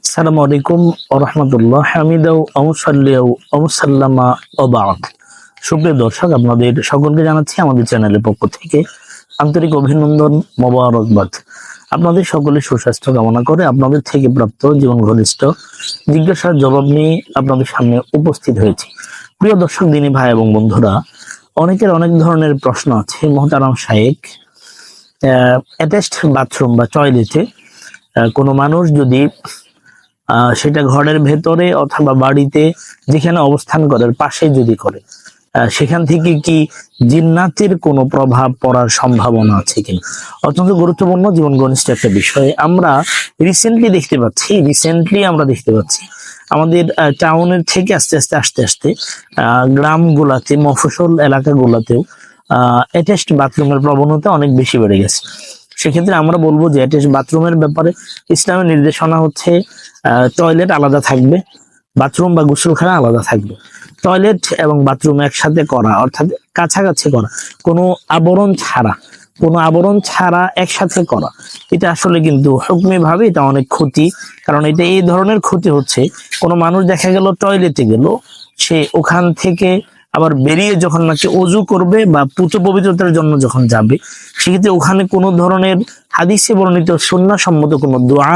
আসসালামু আলাইকুম ওয়া রাহমাতুল্লাহ। হামিদাও ওয়া মুসাল্লিয়াও ওয়া মুসাল্লামা ওয়া বা'দ। সুপ্রিয় দর্শক, আপনাদের সকলকে জানাচ্ছি আমাদের চ্যানেলের পক্ষ থেকে আন্তরিক অভিনন্দন, মোবারকবাদ। আপনাদের সকলের সুস্বাস্থ্য কামনা করে আপনাদের থেকে প্রাপ্ত জীবন ঘনিষ্ঠ জিজ্ঞাসার জবাব নিয়ে আপনাদের সামনে উপস্থিত হয়েছি। প্রিয় দর্শক, দিনী ভাই এবং বন্ধুরা, অনেকের অনেক ধরনের প্রশ্ন আছে। মোহতারাম শায়েখ, অ্যাটাচড বাথরুম বা টয়লেটে কোনো মানুষ যদি সেটা ঘরের ভেতরে অথবা বাড়িতে যেখানে অবস্থান করে পাশে যদি করে, সেখান থেকে কি জিন্নাতের কোনো প্রভাব পড়ার সম্ভাবনা আছে কিনা? অত্যন্ত গুরুত্বপূর্ণ জীবন ঘনিষ্ঠ একটা বিষয়। আমরা রিসেন্টলি দেখতে পাচ্ছি আমাদের টাউনের থেকে আস্তে আস্তে গ্রামগুলাতে, মফস্বল এলাকাগুলাতেও অ্যাটাচড বাথরুমের প্রবণতা অনেক বেশি বেড়ে গেছে। সেক্ষেত্রে আমরা বলবো যে অ্যাটাচড বাথরুমের ব্যাপারে ইসলামের নির্দেশনা হচ্ছে টয়লেট আলাদা থাকবে, বাথরুম বা গোসলখানা আলাদা থাকবে। টয়লেট এবং বাথরুম একসাথে করা, অর্থাৎ কাছাকাছি করা, কোনো আবরণ ছাড়া একসাথে করা, এটা আসলে কিন্তু হুকমি ভাবে এটা অনেক ক্ষতি। কারণ এটা এই ধরনের ক্ষতি হচ্ছে, কোনো মানুষ দেখা গেল টয়লেটে গেল, সে ওখান থেকে আবার বেরিয়ে যখন নাকি ওযু করবে বা পুত পবিত্রতার জন্য যখন যাবে, সেক্ষেত্রে ওখানে কোনো ধরনের হাদিসে বর্ণিত সুন্নাহ সম্মত কোনো দোয়া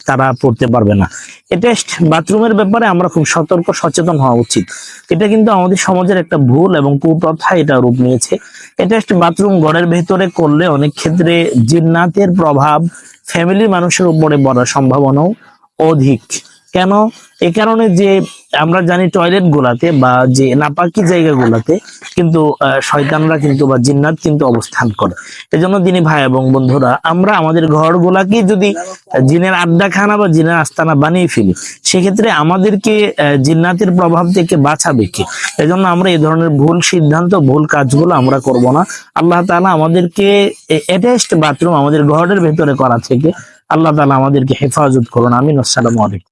তারা পড়তে পারবে না। অ্যাটাচড বাথরুমের ব্যাপারে আমরা খুব সতর্ক সচেতন হওয়া উচিত। এটা কিন্তু আমাদের সমাজের একটা ভুল এবং কুপ্রথা এটা রূপ নিয়েছে। অ্যাটাচড বাথরুম ঘরের ভেতরে করলে অনেক ক্ষেত্রে জিন্নাতের প্রভাব ফ্যামিলির মানুষের উপরে পড়ার সম্ভাবনাও অধিক। কেন? এ কারণে যে আমরা জানি টয়লেট গুলাতে বা যে নাপাকি জায়গাগুলাতে কিন্তু শয়তানরা কিন্তু বা জিন্নাত কিন্তু অবস্থান করে। এজন্য দিনী ভাই এবং বন্ধুরা, আমরা আমাদের ঘরগুলাকে যদি জিনের আড্ডাখানা বা জিনের আস্তানা বানিয়ে ফেলি, সেক্ষেত্রে আমাদেরকে জিন্নাতের প্রভাব থেকে বাঁচাবে কে? এজন্য আমরা এই ধরনের ভুল সিদ্ধান্ত, ভুল কাজগুলো আমরা করব না। আল্লাহ তাআলা আমাদেরকে অ্যাটাচড বাথরুম আমাদের ঘরের ভেতরে করা থেকে আল্লাহ তাআলা আমাদেরকে হেফাজত করুন। আমিন। আসসালামু আলাইকুম।